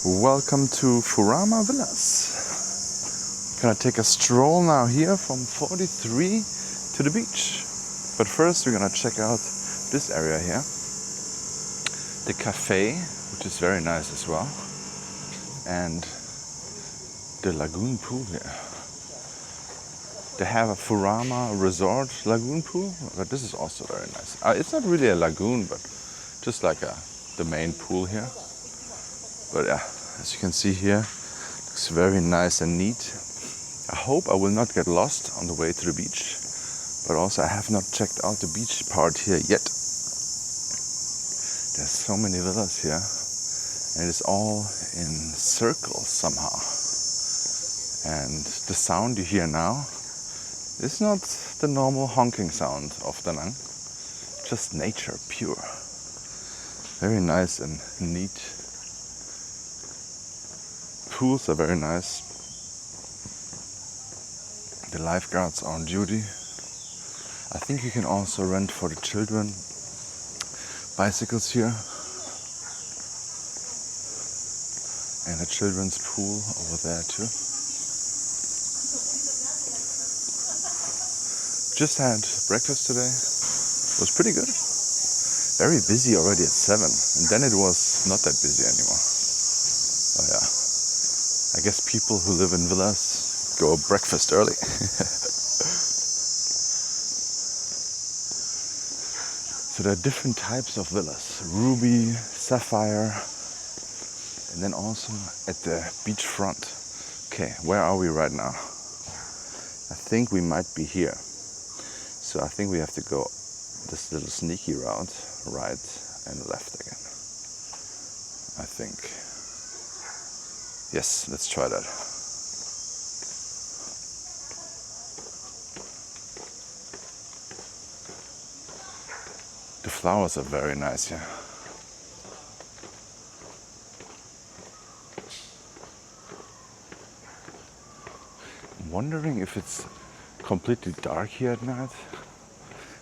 Welcome to Furama Villas. Gonna take a stroll now here from 43 to the beach. But first we're gonna check out this area here. The cafe, which is very nice as well. And the lagoon pool here. They have a Furama Resort lagoon pool, but this is also very nice. It's not really a lagoon, but just like the main pool here. But yeah, as you can see here, looks very nice and neat. I hope I will not get lost on the way to the beach, but also I have not checked out the beach part here yet. There's so many villas here, and it's all in circles somehow. And the sound you hear now is not the normal honking sound of Da Nang, just nature, pure. Very nice and neat. Pools are very nice. The lifeguards are on duty. I think you can also rent for the children bicycles here. And a children's pool over there too. Just had breakfast today. It was pretty good. Very busy already at 7. And then it was not that busy anymore. Oh yeah. I guess people who live in villas go breakfast early. So there are different types of villas. Ruby, sapphire, and then also at the beachfront. Okay, where are we right now? I think we might be here. So I think we have to go this little sneaky route, right and left again. I think. Yes, let's try that. The flowers are very nice here. I'm wondering if it's completely dark here at night.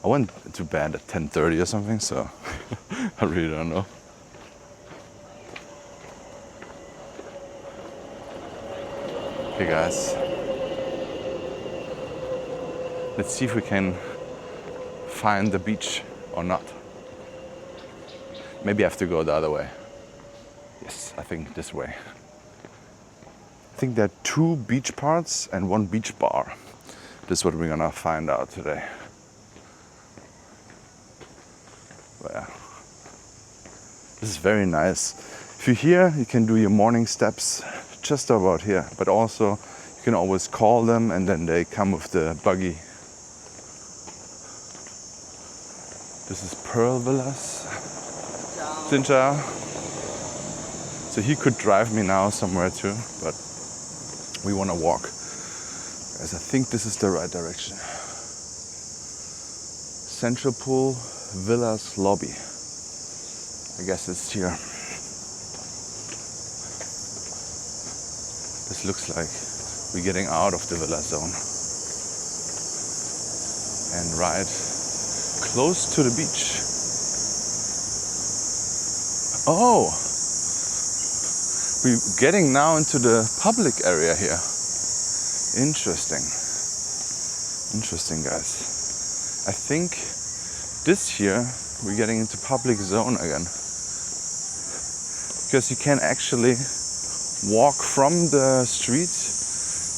I went to bed at 10:30 or something, so I really don't know. Okay guys, let's see if we can find the beach or not. Maybe I have to go the other way. Yes, I think this way. I think there are 2 beach parts and 1 beach bar. This is what we're gonna find out today. But yeah, this is very nice. If you're here, you can do your morning steps just about here, but also you can always call them and then they come with the buggy. This is Pearl Villas. Xin chào. So he could drive me now somewhere too, but we want to walk. Guys, I think this is the right direction. Central Pool Villas Lobby. I guess it's here. This looks like we're getting out of the villa zone and right close to the beach. Oh, we're getting now into the public area here. Interesting. Interesting, guys. I think this year we're getting into public zone again, because you can actually walk from the street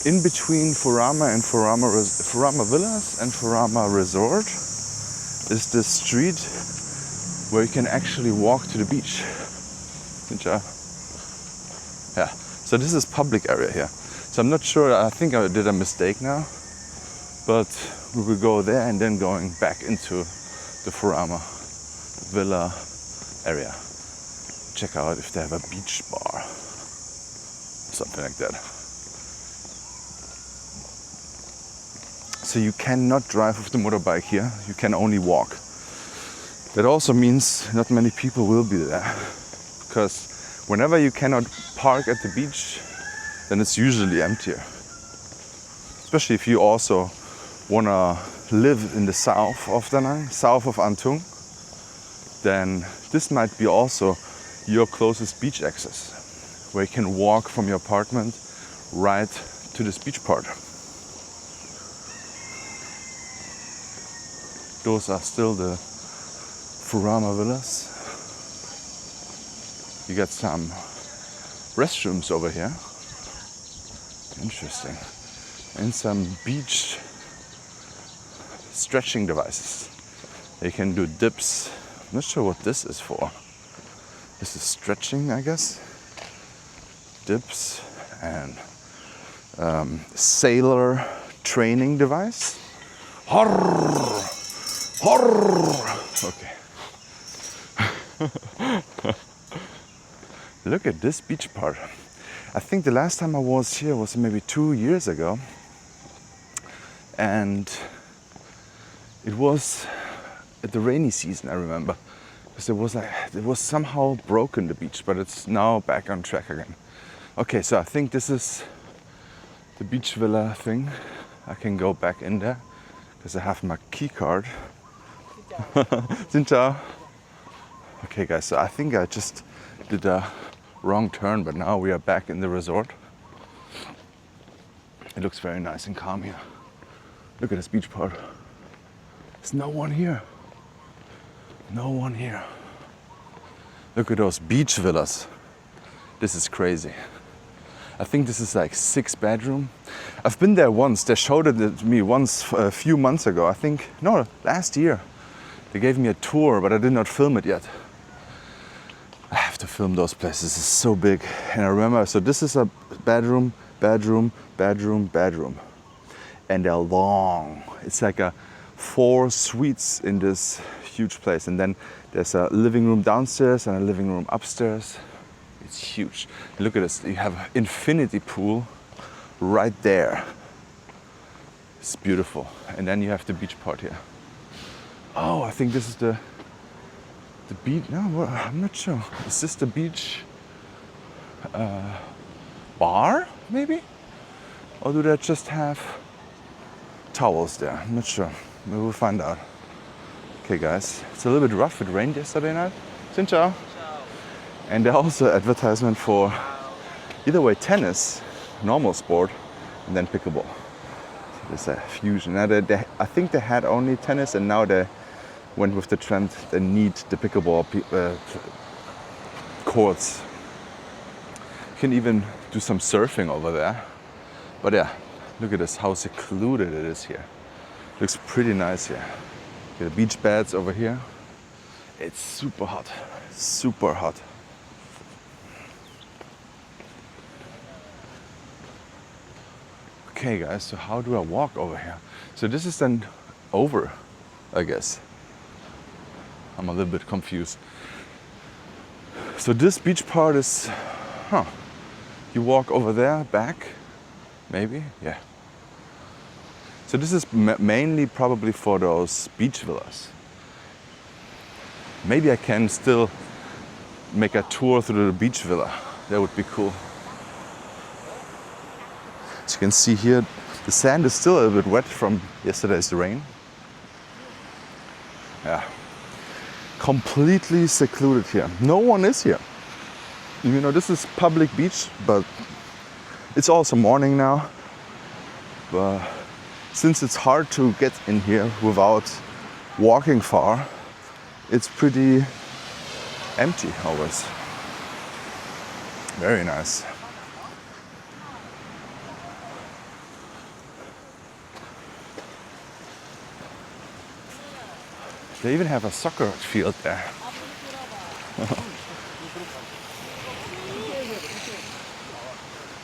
in between Furama and Furama Villas and Furama Resort is this street where you can actually walk to the beach. Yeah, so this is public area here. So I'm not sure, I think I did a mistake now, but we will go there and then going back into the Furama Villa area. Check out if they have a beach bar. Something like that. So you cannot drive with the motorbike here, you can only walk. That also means not many people will be there, because whenever you cannot park at the beach, then it's usually emptier. Especially if you also want to live in the south of Da Nang, south of Antung, then this might be also your closest beach access. where you can walk from your apartment right to this beach part. Those are still the Furama Villas. You got some restrooms over here. Interesting. And some beach stretching devices. You can do dips. I'm not sure what this is for. This is stretching, I guess. Dips and sailor training device. Horror! Horror! Okay. Look at this beach part. I think the last time I was here was maybe 2 years ago. And it was at the rainy season, I remember. Because it was somehow broken, the beach, but it's now back on track again. Okay, so I think this is the beach villa thing. I can go back in there because I have my key card. Xin chào. Okay guys, so I think I just did a wrong turn, but now we are back in the resort. It looks very nice and calm here. Look at this beach part. There's no one here. No one here. Look at those beach villas. This is crazy. I think this is like 6 bedroom. I've been there once. They showed it to me once a few months ago. I think, no, last year. They gave me a tour, but I did not film it yet. I have to film those places. It's so big. And I remember, so this is a bedroom, bedroom, bedroom, bedroom. And they're long. It's like 4 suites in this huge place. And then there's a living room downstairs and a living room upstairs. It's huge. Look at this. You have an infinity pool right there. It's beautiful. And then you have the beach part here. Oh, I think this is the beach. No, well, I'm not sure. Is this the beach bar, maybe? Or do they just have towels there? I'm not sure. We will find out. Okay, guys. It's a little bit rough. It rained yesterday night. Xin chào. And there's also advertisement for either way tennis, normal sport, and then pickleball. So there's a fusion. Now I think they had only tennis, and now they went with the trend. They need the pickleball courts. You can even do some surfing over there. But yeah, look at this, how secluded it is here. Looks pretty nice here. The beach beds over here. It's super hot, super hot. Okay guys, so how do I walk over here? So this is then over, I guess. I'm a little bit confused. So this beach part is, you walk over there, back, maybe, yeah. So this is mainly probably for those beach villas. Maybe I can still make a tour through the beach villa. That would be cool. As you can see here, the sand is still a little bit wet from yesterday's rain. Yeah. Completely secluded here. No one is here. You know, this is public beach, but it's also morning now. But since it's hard to get in here without walking far, it's pretty empty always. Very nice. They even have a soccer field there.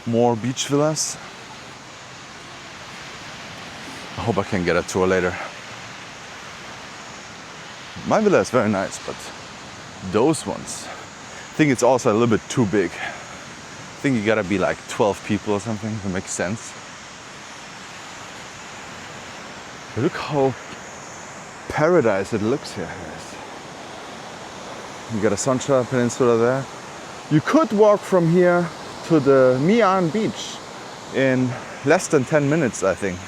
More beach villas. I hope I can get a tour later. My villa is very nice, but those ones, I think it's also a little bit too big. I think you gotta be like 12 people or something to make sense. Look how paradise it looks here, guys. You got a Soncha Peninsula there. You could walk from here to the Mian beach in less than 10 minutes, I think.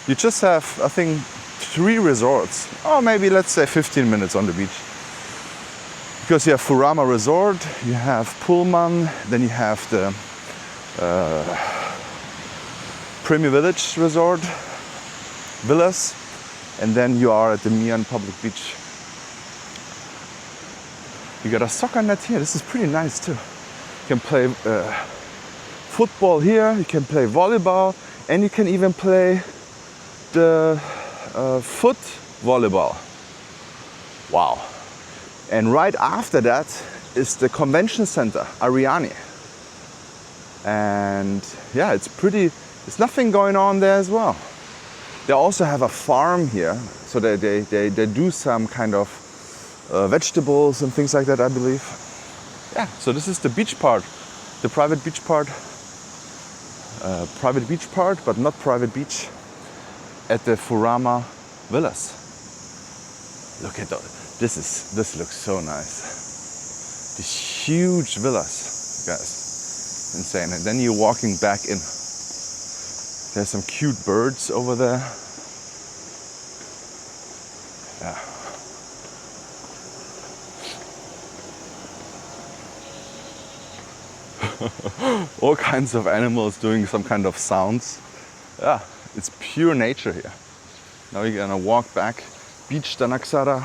You just have, I think, 3 resorts, or maybe let's say 15 minutes on the beach. Because you have Furama Resort, you have Pullman, then you have the Furama Resort, Villas, and then you are at the Mian Public Beach. You got a soccer net here. This is pretty nice too. You can play football here, you can play volleyball, and you can even play the foot volleyball. Wow. And right after that is the convention center, Ariane. And yeah, there's nothing going on there as well. They also have a farm here, so they do some kind of vegetables and things like that, I believe. Yeah, so this is the beach part, the private beach part. Private beach part, but not private beach, at the Furama Villas. Look at that. This looks so nice. These huge villas, guys. Insane. And then you're walking back in. There's some cute birds over there. Yeah. All kinds of animals doing some kind of sounds. Yeah, it's pure nature here. Now we're gonna walk back, Beach Danaksara,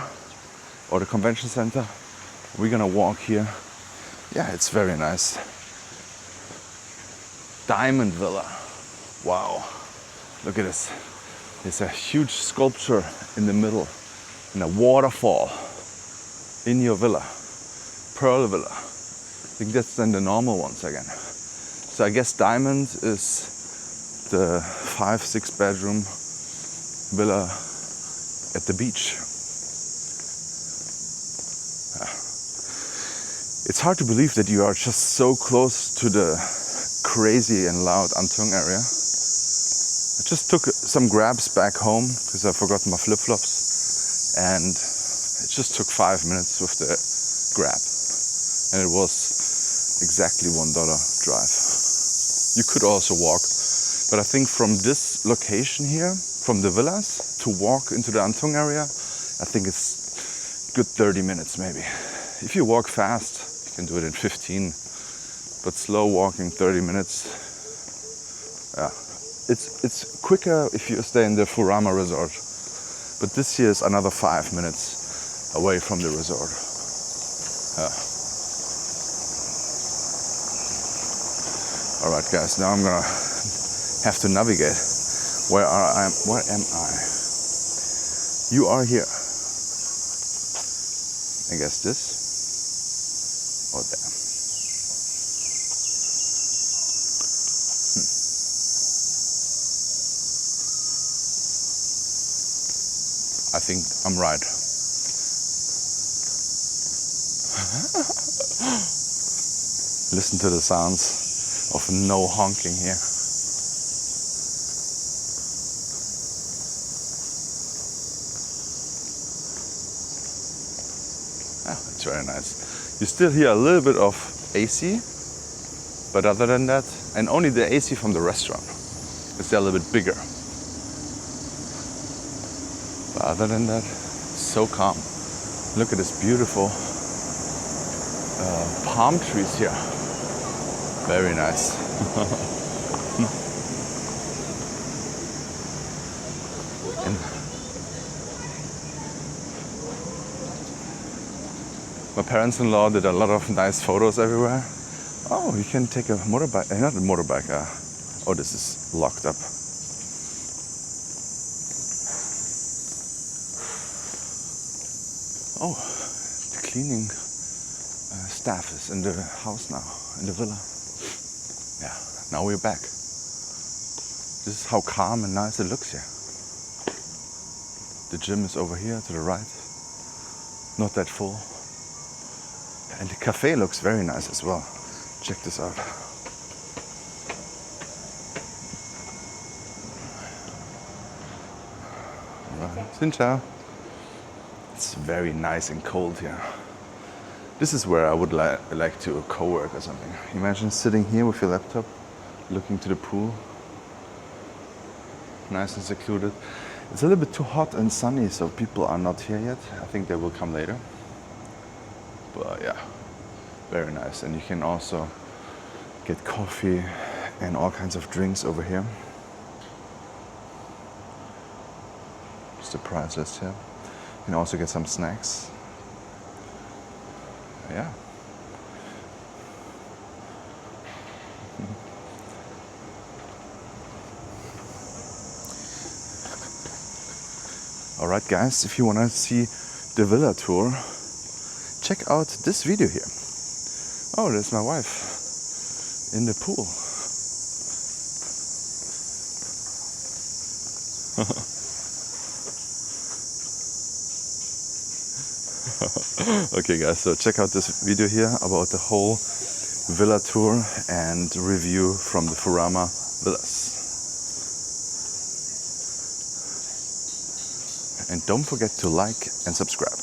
or the convention center. We're gonna walk here. Yeah, it's very nice. Diamond Villa. Wow, look at this. There's a huge sculpture in the middle, and a waterfall in your villa. Pearl Villa. I think that's then the normal ones again. So I guess Diamond is the 5-6 bedroom villa at the beach. It's hard to believe that you are just so close to the crazy and loud Antung area. I just took some grabs back home because I forgot my flip-flops, and it just took 5 minutes with the grab, and it was exactly $1 drive. You could also walk, but I think from this location here, from the villas to walk into the Antung area, I think it's good 30 minutes maybe. If you walk fast, you can do it in 15, but slow walking 30 minutes. Yeah, it's quicker if you stay in the Furama Resort, but this here is another 5 minutes away from the resort. Yeah. All right, guys. Now I'm gonna have to navigate. Where am I? You are here. I guess this or there. I think I'm right. Listen to the sounds of no honking here. It's very nice. You still hear a little bit of AC, but other than that, and only the AC from the restaurant, it's a little bit bigger. But other than that, so calm. Look at this beautiful palm trees here. Very nice. And my parents-in-law did a lot of nice photos everywhere. Oh, you can take a motorbike, not a motorbike. Oh, this is locked up. Oh, the cleaning staff is in the house now, in the villa. Yeah, now we're back. This is how calm and nice it looks here. The gym is over here to the right, not that full. And the cafe looks very nice as well. Check this out. Xin chào. It's very nice and cold here. This is where I would like to co-work or something. Imagine sitting here with your laptop, looking to the pool. Nice and secluded. It's a little bit too hot and sunny, so people are not here yet. I think they will come later. But yeah, very nice. And you can also get coffee and all kinds of drinks over here. Just the price list here. You can also get some snacks. Yeah. Alright guys, if you want to see the villa tour, check out this video here. Oh, there's my wife in the pool. Okay guys, so check out this video here about the whole villa tour and review from the Furama Villas. And don't forget to like and subscribe.